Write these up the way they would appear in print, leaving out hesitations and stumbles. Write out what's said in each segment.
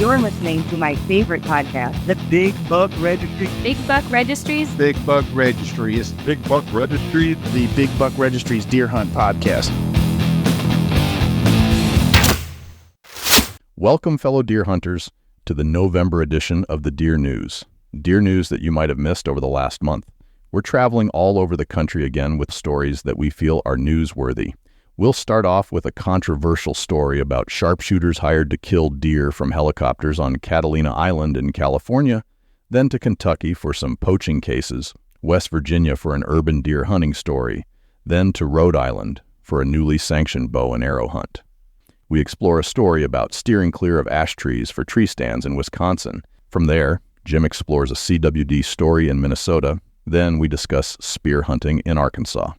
You're listening to my favorite podcast, The Big Buck Registry. Big Buck Registries. Big Buck Registries. Big Buck Registries. The Big Buck Registries Deer Hunt Podcast. Welcome, fellow deer hunters, to the November edition of the Deer News. Deer news that you might have missed over the last month. We're traveling all over the country again with stories that we feel are newsworthy. We'll start off with a controversial story about sharpshooters hired to kill deer from helicopters on Catalina Island in California, then to Kentucky for some poaching cases, West Virginia for an urban deer hunting story, then to Rhode Island for a newly sanctioned bow and arrow hunt. We explore a story about steering clear of ash trees for tree stands in Wisconsin. From there, Jim explores a CWD story in Minnesota. Then we discuss spear hunting in Arkansas.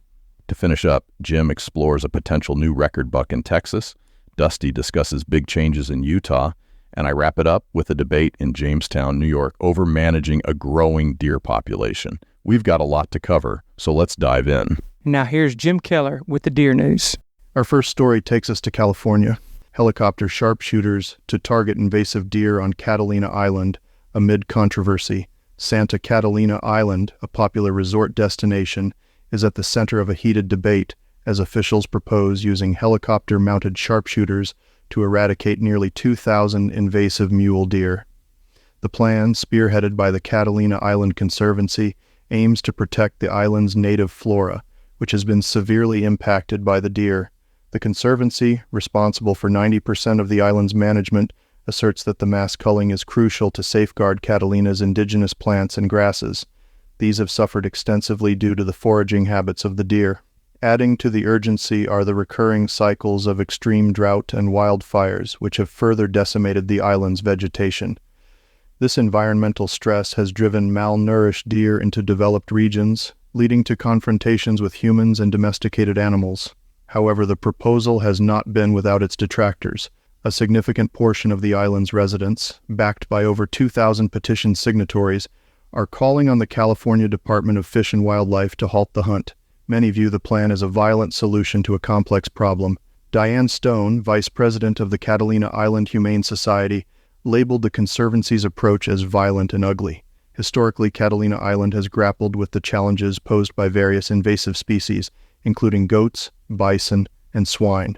To finish up, Jim explores a potential new record buck in Texas, Dusty discusses big changes in Utah, and I wrap it up with a debate in Jamestown, New York, over managing a growing deer population. We've got a lot to cover, so let's dive in. Now here's Jim Keller with the Deer News. Our first story takes us to California. Helicopter sharpshooters to target invasive deer on Catalina Island amid controversy. Santa Catalina Island, a popular resort destination, is at the center of a heated debate as officials propose using helicopter-mounted sharpshooters to eradicate nearly 2,000 invasive mule deer. The plan, spearheaded by the Catalina Island Conservancy, aims to protect the island's native flora, which has been severely impacted by the deer. The Conservancy, responsible for 90% of the island's management, asserts that the mass culling is crucial to safeguard Catalina's indigenous plants and grasses. These have suffered extensively due to the foraging habits of the deer. Adding to the urgency are the recurring cycles of extreme drought and wildfires, which have further decimated the island's vegetation. This environmental stress has driven malnourished deer into developed regions, leading to confrontations with humans and domesticated animals. However, the proposal has not been without its detractors. A significant portion of the island's residents, backed by over 2,000 petition signatories, are calling on the California Department of Fish and Wildlife to halt the hunt. Many view the plan as a violent solution to a complex problem. Diane Stone, vice president of the Catalina Island Humane Society, labeled the Conservancy's approach as violent and ugly. Historically, Catalina Island has grappled with the challenges posed by various invasive species, including goats, bison, and swine.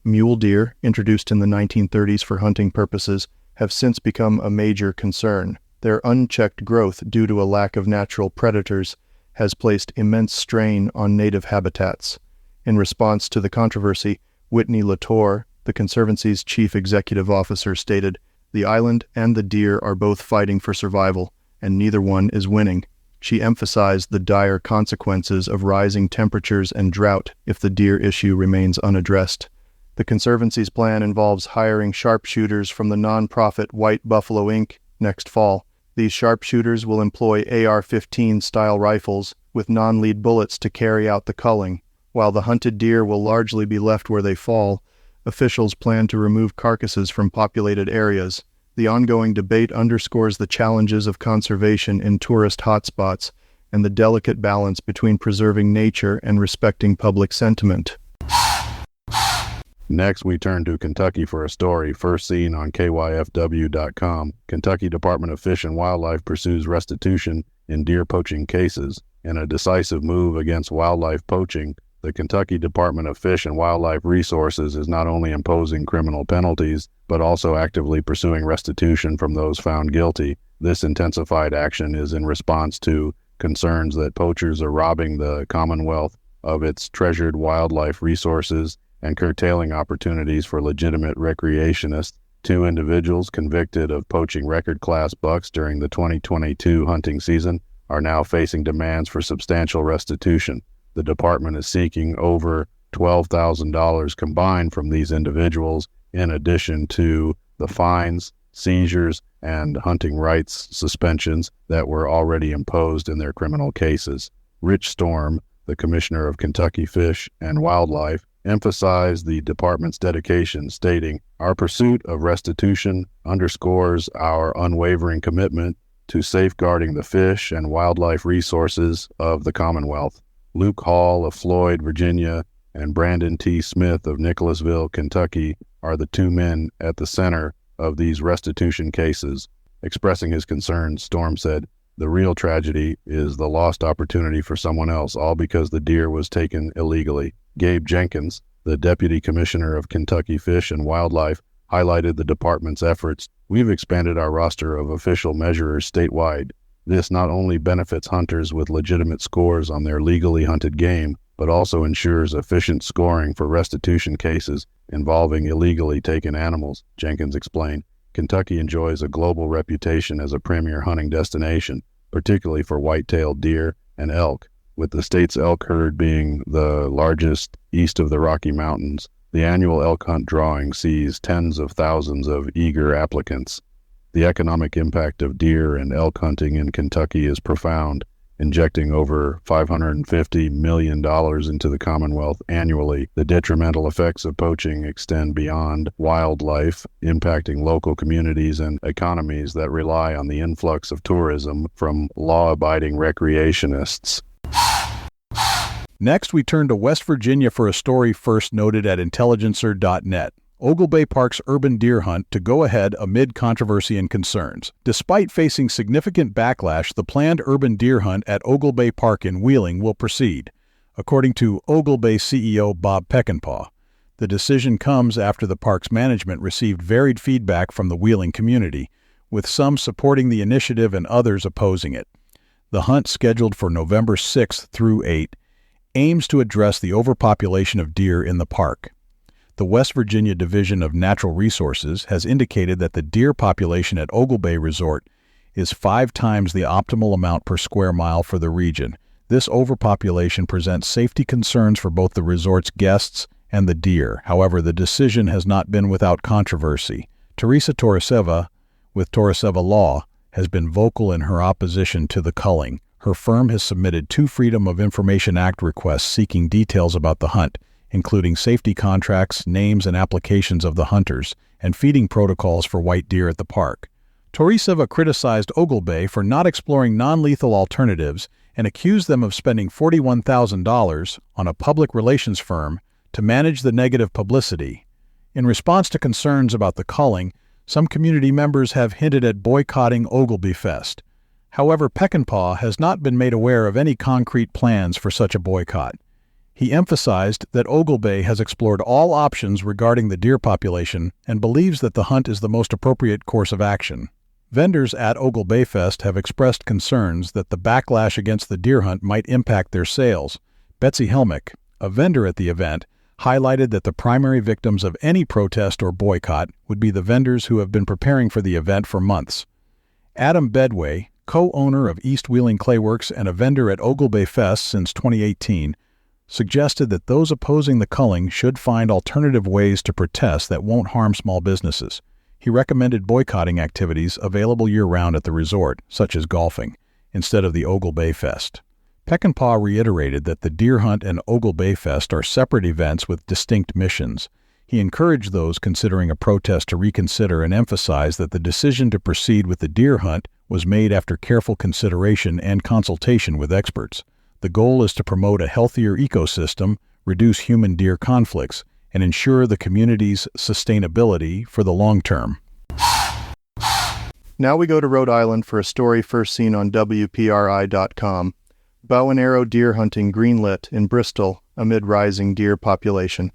Mule deer, introduced in the 1930s for hunting purposes, have since become a major concern. Their unchecked growth due to a lack of natural predators has placed immense strain on native habitats. In response to the controversy, Whitney Latour, the Conservancy's chief executive officer, stated, "The island and the deer are both fighting for survival, and neither one is winning." She emphasized the dire consequences of rising temperatures and drought if the deer issue remains unaddressed. The Conservancy's plan involves hiring sharpshooters from the nonprofit White Buffalo Inc. next fall. These sharpshooters will employ AR-15 style rifles with non-lead bullets to carry out the culling. While the hunted deer will largely be left where they fall, officials plan to remove carcasses from populated areas. The ongoing debate underscores the challenges of conservation in tourist hotspots and the delicate balance between preserving nature and respecting public sentiment. Next, we turn to Kentucky for a story first seen on KYFW.com. Kentucky Department of Fish and Wildlife pursues restitution in deer poaching cases. In a decisive move against wildlife poaching, the Kentucky Department of Fish and Wildlife Resources is not only imposing criminal penalties, but also actively pursuing restitution from those found guilty. This intensified action is in response to concerns that poachers are robbing the Commonwealth of its treasured wildlife resources and curtailing opportunities for legitimate recreationists. 2 individuals convicted of poaching record-class bucks during the 2022 hunting season are now facing demands for substantial restitution. The department is seeking over $12,000 combined from these individuals, in addition to the fines, seizures, and hunting rights suspensions that were already imposed in their criminal cases. Rich Storm, the Commissioner of Kentucky Fish and Wildlife, emphasized the department's dedication, stating, "Our pursuit of restitution underscores our unwavering commitment to safeguarding the fish and wildlife resources of the Commonwealth." Luke Hall of Floyd, Virginia, and Brandon T. Smith of Nicholasville, Kentucky, are the 2 men at the center of these restitution cases. Expressing his concerns, Storm said, "The real tragedy is the lost opportunity for someone else, all because the deer was taken illegally." Gabe Jenkins, the Deputy Commissioner of Kentucky Fish and Wildlife, highlighted the department's efforts. "We've expanded our roster of official measurers statewide. This not only benefits hunters with legitimate scores on their legally hunted game, but also ensures efficient scoring for restitution cases involving illegally taken animals," Jenkins explained. "Kentucky enjoys a global reputation as a premier hunting destination, particularly for white-tailed deer and elk, with the state's elk herd being the largest east of the Rocky Mountains. The annual elk hunt drawing sees tens of thousands of eager applicants. The economic impact of deer and elk hunting in Kentucky is profound, injecting over $550 million into the Commonwealth annually. The detrimental effects of poaching extend beyond wildlife, impacting local communities and economies that rely on the influx of tourism from law-abiding recreationists." Next, we turn to West Virginia for a story first noted at intelligencer.net. Ogle Bay Park's urban deer hunt to go ahead amid controversy and concerns. Despite facing significant backlash, the planned urban deer hunt at Ogle Bay Park in Wheeling will proceed, according to Ogle Bay CEO Bob Peckinpah. The decision comes after the park's management received varied feedback from the Wheeling community, with some supporting the initiative and others opposing it. The hunt, scheduled for November 6th through 8, aims to address the overpopulation of deer in the park. The West Virginia Division of Natural Resources has indicated that the deer population at Ogle Bay Resort is 5 times the optimal amount per square mile for the region. This overpopulation presents safety concerns for both the resort's guests and the deer. However, the decision has not been without controversy. Teresa Torreseva, with Torreseva Law, has been vocal in her opposition to the culling. Her firm has submitted 2 Freedom of Information Act requests seeking details about the hunt, including safety contracts, names and applications of the hunters, and feeding protocols for white deer at the park. Torreseva criticized Ogle Bay for not exploring non-lethal alternatives and accused them of spending $41,000 on a public relations firm to manage the negative publicity. In response to concerns about the culling, some community members have hinted at boycotting Ogleby Fest. However, Peckinpah has not been made aware of any concrete plans for such a boycott. He emphasized that Ogle Bay has explored all options regarding the deer population and believes that the hunt is the most appropriate course of action. Vendors at Ogle Bay Fest have expressed concerns that the backlash against the deer hunt might impact their sales. Betsy Helmick, a vendor at the event, highlighted that the primary victims of any protest or boycott would be the vendors who have been preparing for the event for months. Adam Bedway, co-owner of East Wheeling Clayworks and a vendor at Ogle Bay Fest since 2018, suggested that those opposing the culling should find alternative ways to protest that won't harm small businesses. He recommended boycotting activities available year-round at the resort, such as golfing, instead of the Ogle Bay Fest. Peckinpah reiterated that the deer hunt and Ogle Bay Fest are separate events with distinct missions. He encouraged those considering a protest to reconsider and emphasize that the decision to proceed with the deer hunt was made after careful consideration and consultation with experts. The goal is to promote a healthier ecosystem, reduce human-deer conflicts, and ensure the community's sustainability for the long term. Now we go to Rhode Island for a story first seen on WPRI.com. Bow and arrow deer hunting greenlit in Bristol amid rising deer population.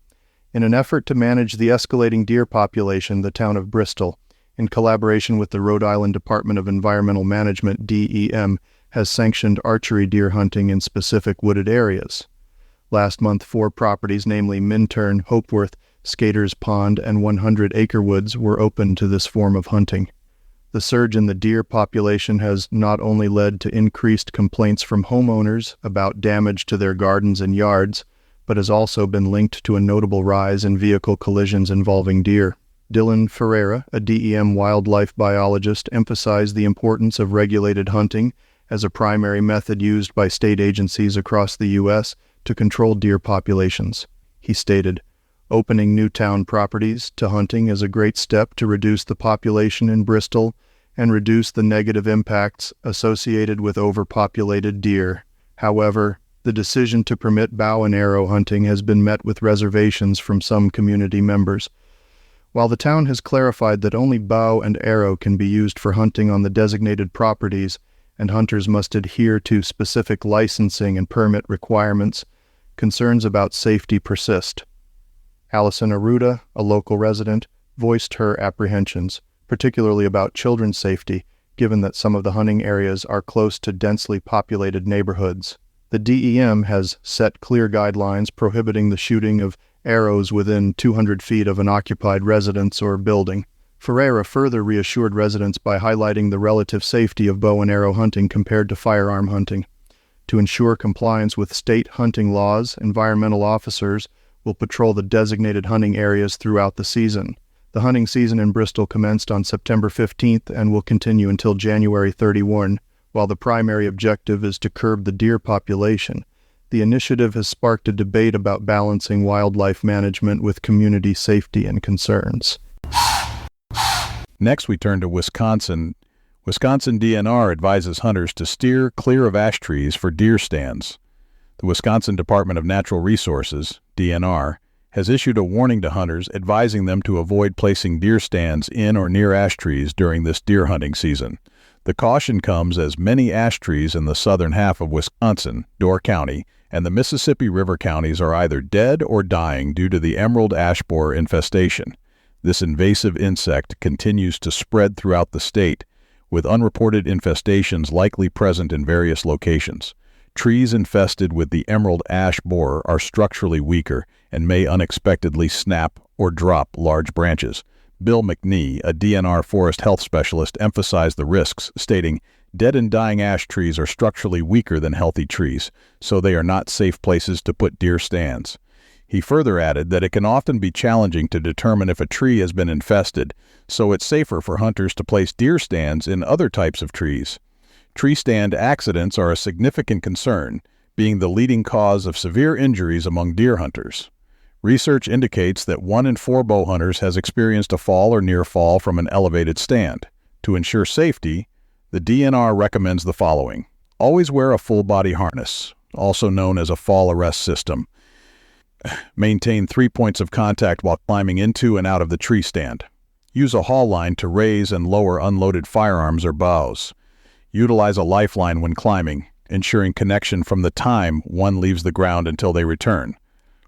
In an effort to manage the escalating deer population, the town of Bristol, in collaboration with the Rhode Island Department of Environmental Management, DEM, has sanctioned archery deer hunting in specific wooded areas. Last month, 4 properties, namely Minturn, Hopeworth, Skaters Pond, and 100 Acre Woods, were open to this form of hunting. The surge in the deer population has not only led to increased complaints from homeowners about damage to their gardens and yards, but has also been linked to a notable rise in vehicle collisions involving deer. Dylan Ferreira, a DEM wildlife biologist, emphasized the importance of regulated hunting as a primary method used by state agencies across the U.S. to control deer populations. He stated, "Opening new town properties to hunting is a great step to reduce the population in Bristol and reduce the negative impacts associated with overpopulated deer. However, the decision to permit bow and arrow hunting has been met with reservations from some community members. While the town has clarified that only bow and arrow can be used for hunting on the designated properties, and hunters must adhere to specific licensing and permit requirements, concerns about safety persist. Allison Aruda, a local resident, voiced her apprehensions, particularly about children's safety, given that some of the hunting areas are close to densely populated neighborhoods. The DEM has set clear guidelines prohibiting the shooting of arrows within 200 feet of an occupied residence or building. Ferreira further reassured residents by highlighting the relative safety of bow and arrow hunting compared to firearm hunting. To ensure compliance with state hunting laws, environmental officers will patrol the designated hunting areas throughout the season. The hunting season in Bristol commenced on September 15th and will continue until January 31, while the primary objective is to curb the deer population. The initiative has sparked a debate about balancing wildlife management with community safety and concerns. Next, we turn to Wisconsin. Wisconsin DNR advises hunters to steer clear of ash trees for deer stands. The Wisconsin Department of Natural Resources, DNR, has issued a warning to hunters advising them to avoid placing deer stands in or near ash trees during this deer hunting season. The caution comes as many ash trees in the southern half of Wisconsin, Door County, and the Mississippi River counties are either dead or dying due to the emerald ash borer infestation. This invasive insect continues to spread throughout the state, with unreported infestations likely present in various locations. Trees infested with the emerald ash borer are structurally weaker and may unexpectedly snap or drop large branches. Bill McNee, a DNR forest health specialist, emphasized the risks, stating, "Dead and dying ash trees are structurally weaker than healthy trees, so they are not safe places to put deer stands." He further added that it can often be challenging to determine if a tree has been infested, so it's safer for hunters to place deer stands in other types of trees. Tree stand accidents are a significant concern, being the leading cause of severe injuries among deer hunters. Research indicates that 1 in 4 bow hunters has experienced a fall or near fall from an elevated stand. To ensure safety, the DNR recommends the following. Always wear a full-body harness, also known as a fall arrest system. Maintain 3 points of contact while climbing into and out of the tree stand. Use a haul line to raise and lower unloaded firearms or bows. Utilize a lifeline when climbing, ensuring connection from the time one leaves the ground until they return.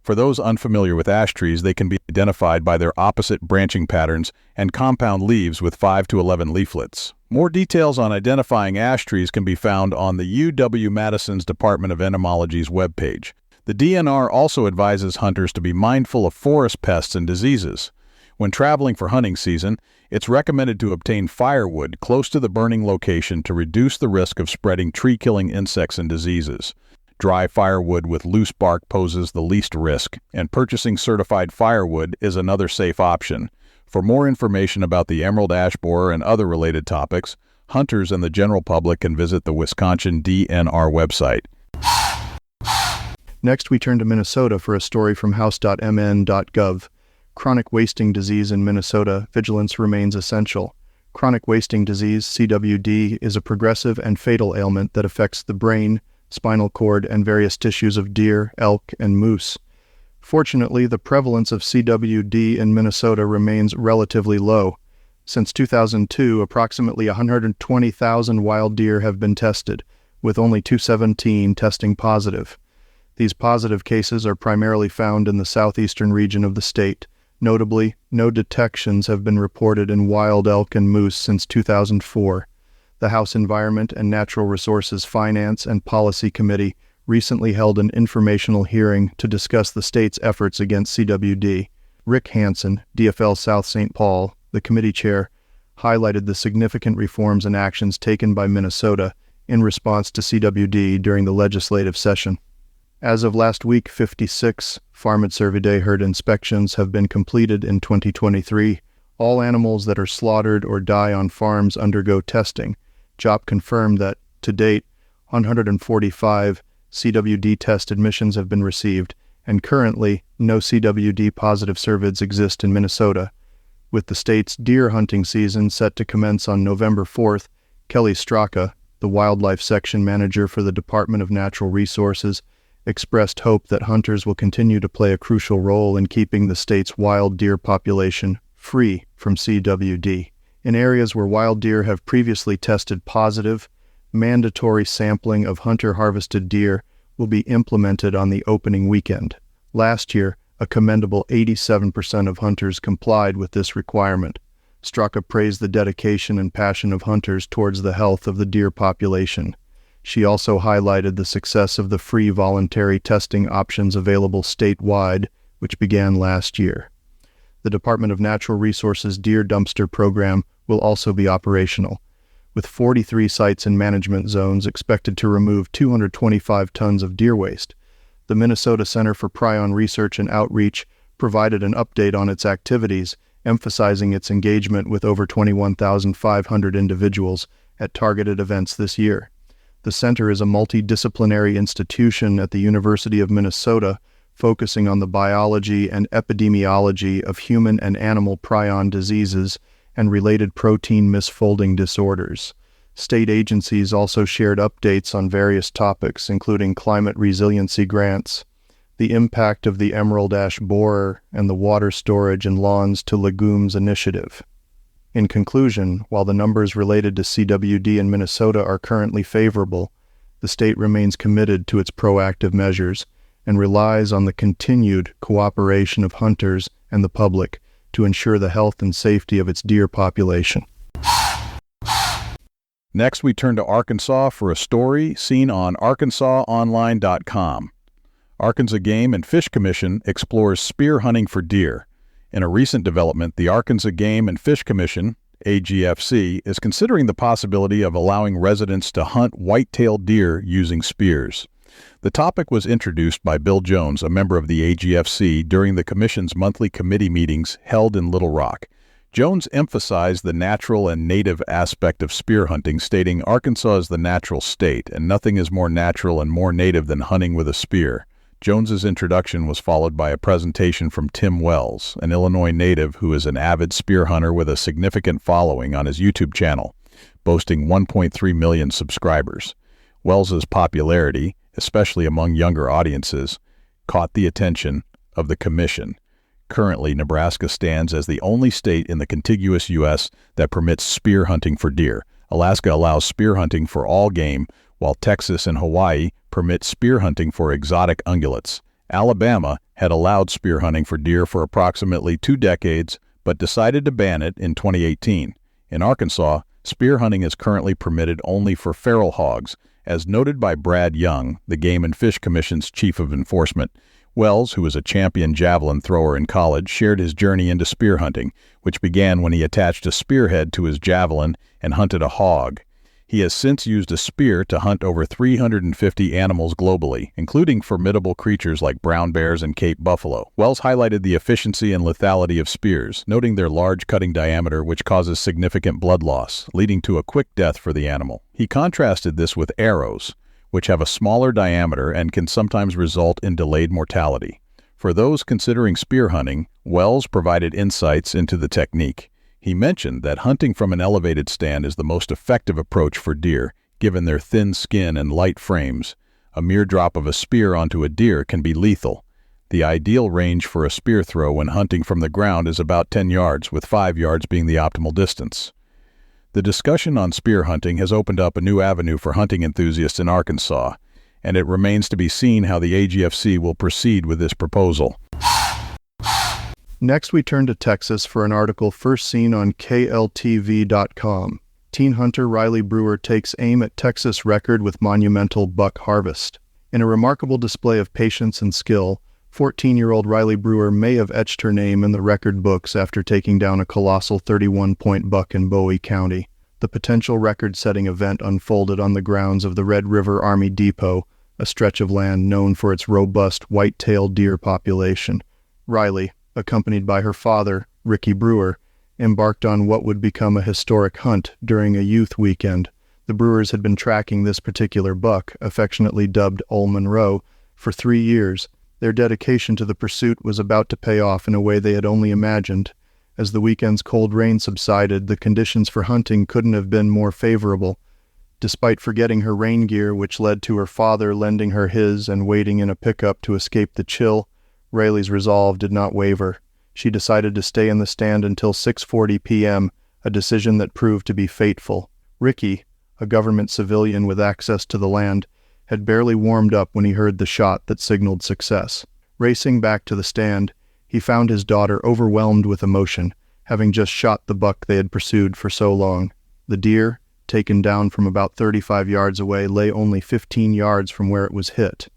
For those unfamiliar with ash trees, they can be identified by their opposite branching patterns and compound leaves with 5 to 11 leaflets. More details on identifying ash trees can be found on the UW-Madison's Department of Entomology's webpage. The DNR also advises hunters to be mindful of forest pests and diseases. When traveling for hunting season, it's recommended to obtain firewood close to the burning location to reduce the risk of spreading tree-killing insects and diseases. Dry firewood with loose bark poses the least risk, and purchasing certified firewood is another safe option. For more information about the emerald ash borer and other related topics, hunters and the general public can visit the Wisconsin DNR website. Next, we turn to Minnesota for a story from house.mn.gov. Chronic wasting disease in Minnesota, vigilance remains essential. Chronic wasting disease, CWD, is a progressive and fatal ailment that affects the brain, spinal cord, and various tissues of deer, elk, and moose. Fortunately, the prevalence of CWD in Minnesota remains relatively low. Since 2002, approximately 120,000 wild deer have been tested, with only 217 testing positive. These positive cases are primarily found in the southeastern region of the state. Notably, no detections have been reported in wild elk and moose since 2004. The House Environment and Natural Resources Finance and Policy Committee recently held an informational hearing to discuss the state's efforts against CWD. Rick Hansen, DFL South St. Paul, the committee chair, highlighted the significant reforms and actions taken by Minnesota in response to CWD during the legislative session. As of last week, 56 Farm and Survey herd inspections have been completed in 2023. All animals that are slaughtered or die on farms undergo testing. JOP confirmed that, to date, 145 CWD test admissions have been received, and currently, no CWD-positive cervids exist in Minnesota. With the state's deer hunting season set to commence on November 4th, Kelly Straka, the wildlife section manager for the Department of Natural Resources, expressed hope that hunters will continue to play a crucial role in keeping the state's wild deer population free from CWD. In areas where wild deer have previously tested positive, mandatory sampling of hunter-harvested deer will be implemented on the opening weekend. Last year, a commendable 87% of hunters complied with this requirement. Straka praised the dedication and passion of hunters towards the health of the deer population. She also highlighted the success of the free voluntary testing options available statewide, which began last year. The Department of Natural Resources Deer Dumpster Program will also be operational, with 43 sites and management zones expected to remove 225 tons of deer waste. The Minnesota Center for Prion Research and Outreach provided an update on its activities, emphasizing its engagement with over 21,500 individuals at targeted events this year. The center is a multidisciplinary institution at the University of Minnesota, focusing on the biology and epidemiology of human and animal prion diseases and related protein misfolding disorders. State agencies also shared updates on various topics, including climate resiliency grants, the impact of the emerald ash borer, and the water storage and lawns to legumes initiative. In conclusion, while the numbers related to CWD in Minnesota are currently favorable, the state remains committed to its proactive measures and relies on the continued cooperation of hunters and the public to ensure the health and safety of its deer population. Next, we turn to Arkansas for a story seen on arkansasonline.com. Arkansas Game and Fish Commission explores spear hunting for deer. In a recent development, the Arkansas Game and Fish Commission, AGFC, is considering the possibility of allowing residents to hunt white-tailed deer using spears. The topic was introduced by Bill Jones, a member of the AGFC, during the Commission's monthly committee meetings held in Little Rock. Jones emphasized the natural and native aspect of spear hunting, stating Arkansas is the natural state, and nothing is more natural and more native than hunting with a spear. Jones's introduction was followed by a presentation from Tim Wells, an Illinois native who is an avid spear hunter with a significant following on his YouTube channel, boasting 1.3 million subscribers. Wells's popularity, especially among younger audiences, caught the attention of the Commission. Currently, Nebraska stands as the only state in the contiguous U.S. that permits spear hunting for deer. Alaska allows spear hunting for all game, while Texas and Hawaii permit spear hunting for exotic ungulates. Alabama had allowed spear hunting for deer for approximately 2 decades, but decided to ban it in 2018. In Arkansas, spear hunting is currently permitted only for feral hogs, as noted by Brad Young, the Game and Fish Commission's chief of enforcement. Wells, who was a champion javelin thrower in college, shared his journey into spear hunting, which began when he attached a spearhead to his javelin and hunted a hog. He has since used a spear to hunt over 350 animals globally, including formidable creatures like brown bears and Cape buffalo. Wells highlighted the efficiency and lethality of spears, noting their large cutting diameter which causes significant blood loss, leading to a quick death for the animal. He contrasted this with arrows, which have a smaller diameter and can sometimes result in delayed mortality. For those considering spear hunting, Wells provided insights into the technique. He mentioned that hunting from an elevated stand is the most effective approach for deer, given their thin skin and light frames. A mere drop of a spear onto a deer can be lethal. The ideal range for a spear throw when hunting from the ground is about 10 yards, with 5 yards being the optimal distance. The discussion on spear hunting has opened up a new avenue for hunting enthusiasts in Arkansas, and it remains to be seen how the AGFC will proceed with this proposal. Next, we turn to Texas for an article first seen on KLTV.com. Teen hunter Riley Brewer takes aim at Texas record with monumental buck harvest. In a remarkable display of patience and skill, 14-year-old Riley Brewer may have etched her name in the record books after taking down a colossal 31-point buck in Bowie County. The potential record-setting event unfolded on the grounds of the Red River Army Depot, a stretch of land known for its robust white-tailed deer population. Riley, accompanied by her father, Ricky Brewer, embarked on what would become a historic hunt during a youth weekend. The Brewers had been tracking this particular buck, affectionately dubbed Old Monroe, for 3 years. Their dedication to the pursuit was about to pay off in a way they had only imagined. As the weekend's cold rain subsided, the conditions for hunting couldn't have been more favorable. Despite forgetting her rain gear, which led to her father lending her his and waiting in a pickup to escape the chill, Riley's resolve did not waver. She decided to stay in the stand until 6:40 p.m., a decision that proved to be fateful. Ricky, a government civilian with access to the land, had barely warmed up when he heard the shot that signaled success. Racing back to the stand, he found his daughter overwhelmed with emotion, having just shot the buck they had pursued for so long. The deer, taken down from about 35 yards away, lay only 15 yards from where it was hit.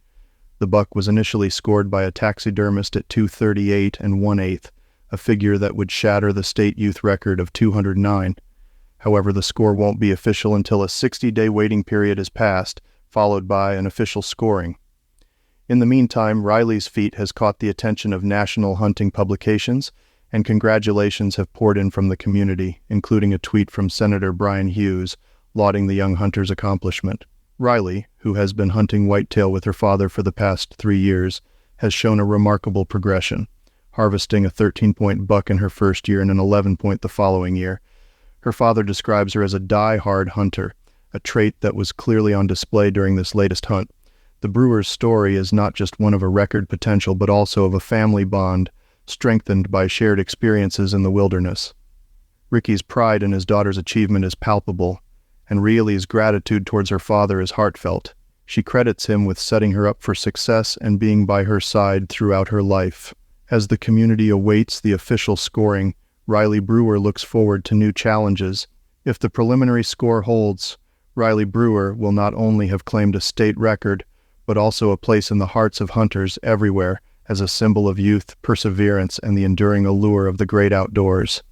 The buck was initially scored by a taxidermist at 238 1/8, a figure that would shatter the state youth record of 209. However, the score won't be official until a 60-day waiting period has passed, followed by an official scoring. In the meantime, Riley's feat has caught the attention of national hunting publications, and congratulations have poured in from the community, including a tweet from Senator Brian Hughes lauding the young hunter's accomplishment. Riley, who has been hunting whitetail with her father for the past 3 years, has shown a remarkable progression, harvesting a 13-point buck in her first year and an 11-point the following year. Her father describes her as a die-hard hunter, a trait that was clearly on display during this latest hunt. The brewer's story is not just one of a record potential, but also of a family bond strengthened by shared experiences in the wilderness. Ricky's pride in his daughter's achievement is palpable, and Riley's gratitude towards her father is heartfelt. She credits him with setting her up for success and being by her side throughout her life. As the community awaits the official scoring, Riley Brewer looks forward to new challenges. If the preliminary score holds, Riley Brewer will not only have claimed a state record, but also a place in the hearts of hunters everywhere as a symbol of youth, perseverance, and the enduring allure of the great outdoors.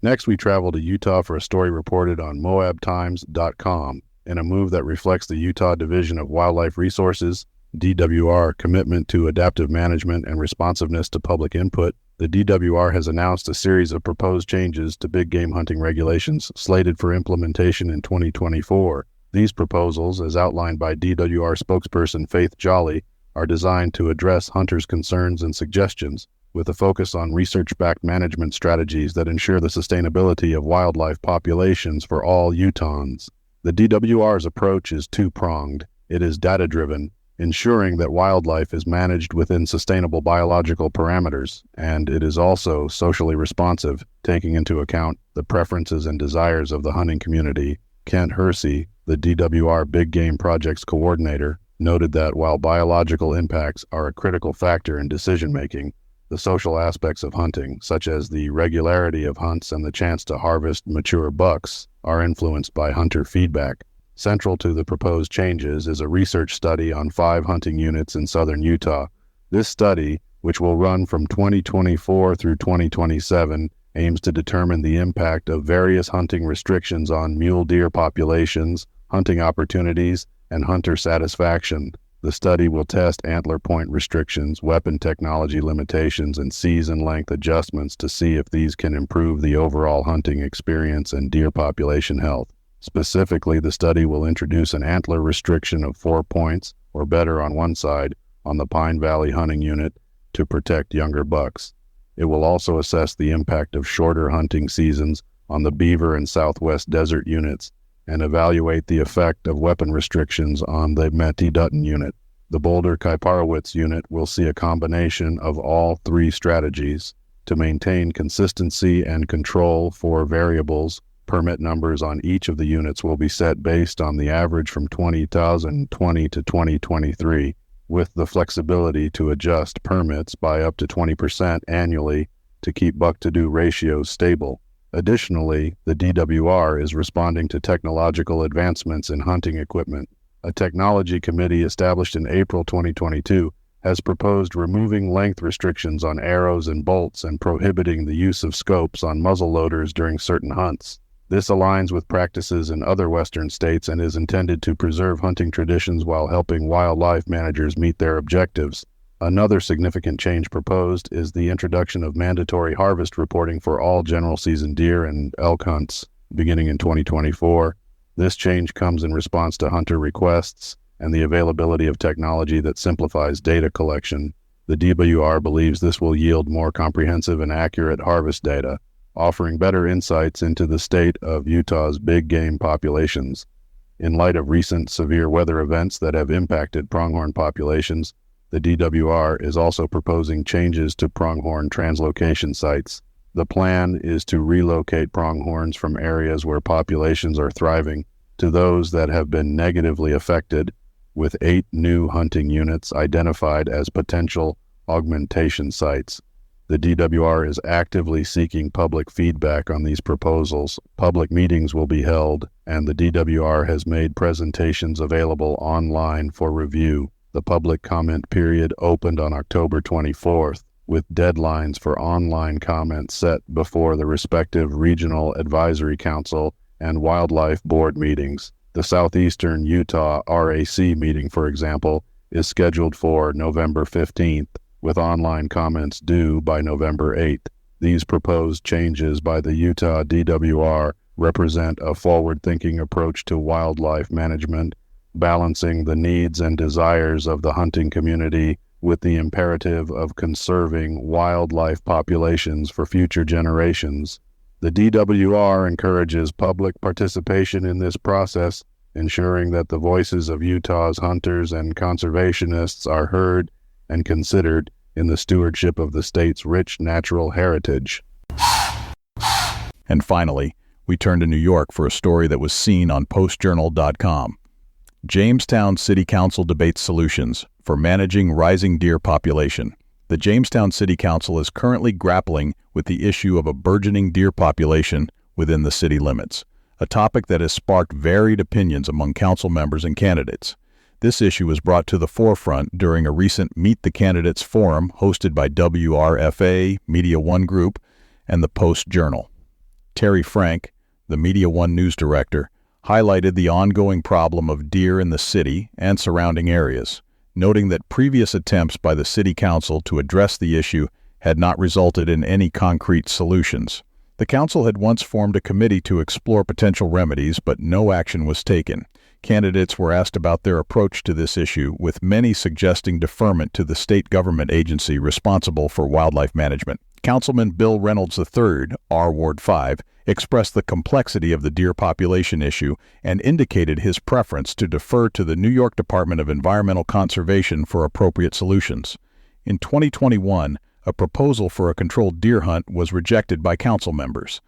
Next, we travel to Utah for a story reported on MoabTimes.com in a move that reflects the Utah Division of Wildlife Resources, DWR, commitment to adaptive management and responsiveness to public input. The DWR has announced a series of proposed changes to big game hunting regulations slated for implementation in 2024. These proposals, as outlined by DWR spokesperson Faith Jolly, are designed to address hunters' concerns and suggestions, with a focus on research-backed management strategies that ensure the sustainability of wildlife populations for all Utahns. The DWR's approach is two-pronged. It is data-driven, ensuring that wildlife is managed within sustainable biological parameters, and it is also socially responsive, taking into account the preferences and desires of the hunting community. Kent Hersey, the DWR Big Game Projects Coordinator, noted that while biological impacts are a critical factor in decision-making, the social aspects of hunting, such as the regularity of hunts and the chance to harvest mature bucks, are influenced by hunter feedback. Central to the proposed changes is a research study on 5 hunting units in southern Utah. This study, which will run from 2024 through 2027, aims to determine the impact of various hunting restrictions on mule deer populations, hunting opportunities, and hunter satisfaction. The study will test antler point restrictions, weapon technology limitations, and season length adjustments to see if these can improve the overall hunting experience and deer population health. Specifically, the study will introduce an antler restriction of 4 points, or better on one side, on the Pine Valley hunting unit to protect younger bucks. It will also assess the impact of shorter hunting seasons on the Beaver and Southwest Desert units and evaluate the effect of weapon restrictions on the Methi-Dutton unit. The Boulder-Kuiperowitz unit will see a combination of all 3 strategies. To maintain consistency and control for variables, permit numbers on each of the units will be set based on the average from 2020 to 2023, with the flexibility to adjust permits by up to 20% annually to keep buck-to-do ratios stable. Additionally, the DWR is responding to technological advancements in hunting equipment. A technology committee established in April 2022 has proposed removing length restrictions on arrows and bolts and prohibiting the use of scopes on muzzle loaders during certain hunts. This aligns with practices in other western states and is intended to preserve hunting traditions while helping wildlife managers meet their objectives. Another significant change proposed is the introduction of mandatory harvest reporting for all general season deer and elk hunts beginning in 2024. This change comes in response to hunter requests and the availability of technology that simplifies data collection. The DWR believes this will yield more comprehensive and accurate harvest data, offering better insights into the state of Utah's big game populations. In light of recent severe weather events that have impacted pronghorn populations, The DWR is also proposing changes to pronghorn translocation sites. The plan is to relocate pronghorns from areas where populations are thriving to those that have been negatively affected, with 8 new hunting units identified as potential augmentation sites. The DWR is actively seeking public feedback on these proposals. Public meetings will be held, and the DWR has made presentations available online for review. The public comment period opened on October 24th, with deadlines for online comments set before the respective Regional Advisory Council and Wildlife Board meetings. The Southeastern Utah RAC meeting, for example, is scheduled for November 15th, with online comments due by November 8th. These proposed changes by the Utah DWR represent a forward-thinking approach to wildlife management, balancing the needs and desires of the hunting community with the imperative of conserving wildlife populations for future generations. The DWR encourages public participation in this process, ensuring that the voices of Utah's hunters and conservationists are heard and considered in the stewardship of the state's rich natural heritage. And finally, we turn to New York for a story that was seen on postjournal.com. Jamestown City Council debates solutions for managing rising deer population. The Jamestown City Council is currently grappling with the issue of a burgeoning deer population within the city limits, a topic that has sparked varied opinions among council members and candidates. This issue was brought to the forefront during a recent Meet the Candidates forum hosted by WRFA, Media One Group, and the Post Journal. Terry Frank, the Media One news director, highlighted the ongoing problem of deer in the city and surrounding areas, noting that previous attempts by the City Council to address the issue had not resulted in any concrete solutions. The council had once formed a committee to explore potential remedies, but no action was taken. Candidates were asked about their approach to this issue, with many suggesting deferment to the state government agency responsible for wildlife management. Councilman Bill Reynolds III, R. Ward 5, expressed the complexity of the deer population issue and indicated his preference to defer to the New York Department of Environmental Conservation for appropriate solutions. In 2021, a proposal for a controlled deer hunt was rejected by council members.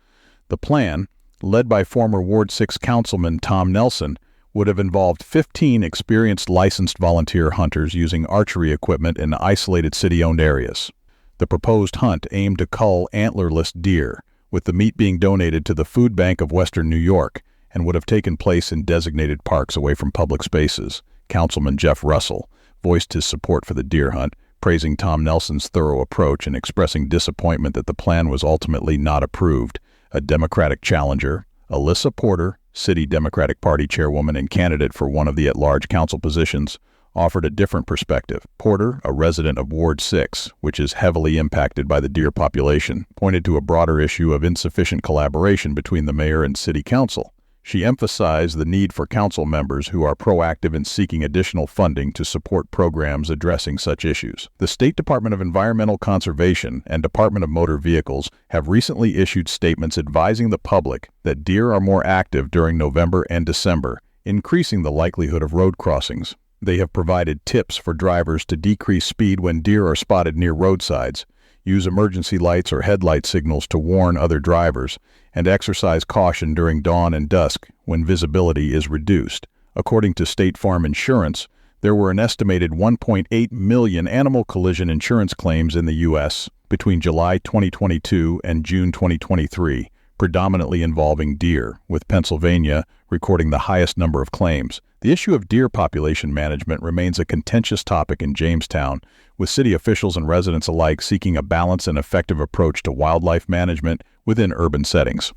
The plan, led by former Ward 6 Councilman Tom Nelson, would have involved 15 experienced licensed volunteer hunters using archery equipment in isolated city-owned areas. The proposed hunt aimed to cull antlerless deer, with the meat being donated to the Food Bank of Western New York, and would have taken place in designated parks away from public spaces. Councilman Jeff Russell voiced his support for the deer hunt, praising Tom Nelson's thorough approach and expressing disappointment that the plan was ultimately not approved. A Democratic challenger, Alyssa Porter, City Democratic Party chairwoman and candidate for one of the at-large council positions, offered a different perspective. Porter, a resident of Ward 6, which is heavily impacted by the deer population, pointed to a broader issue of insufficient collaboration between the mayor and city council. She emphasized the need for council members who are proactive in seeking additional funding to support programs addressing such issues. The State Department of Environmental Conservation and Department of Motor Vehicles have recently issued statements advising the public that deer are more active during November and December, increasing the likelihood of road crossings. They have provided tips for drivers to decrease speed when deer are spotted near roadsides, use emergency lights or headlight signals to warn other drivers, and exercise caution during dawn and dusk when visibility is reduced. According to State Farm Insurance, there were an estimated 1.8 million animal collision insurance claims in the U.S. between July 2022 and June 2023, predominantly involving deer, with Pennsylvania recording the highest number of claims. The issue of deer population management remains a contentious topic in Jamestown, with city officials and residents alike seeking a balanced and effective approach to wildlife management within urban settings.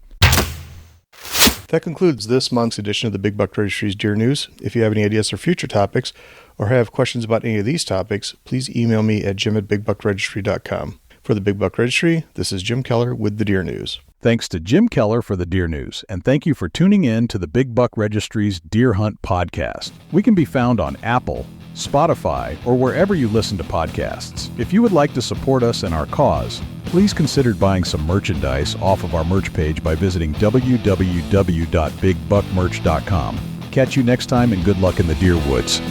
That concludes this month's edition of the Big Buck Registry's Deer News. If you have any ideas for future topics or have questions about any of these topics, please email me at jim@bigbuckregistry.com. For the Big Buck Registry, this is Jim Keller with the Deer News. Thanks to Jim Keller for the Deer News, and thank you for tuning in to the Big Buck Registry's Deer Hunt podcast. We can be found on Apple, Spotify, or wherever you listen to podcasts. If you would like to support us and our cause, please consider buying some merchandise off of our merch page by visiting www.bigbuckmerch.com. Catch you next time, and good luck in the deer woods.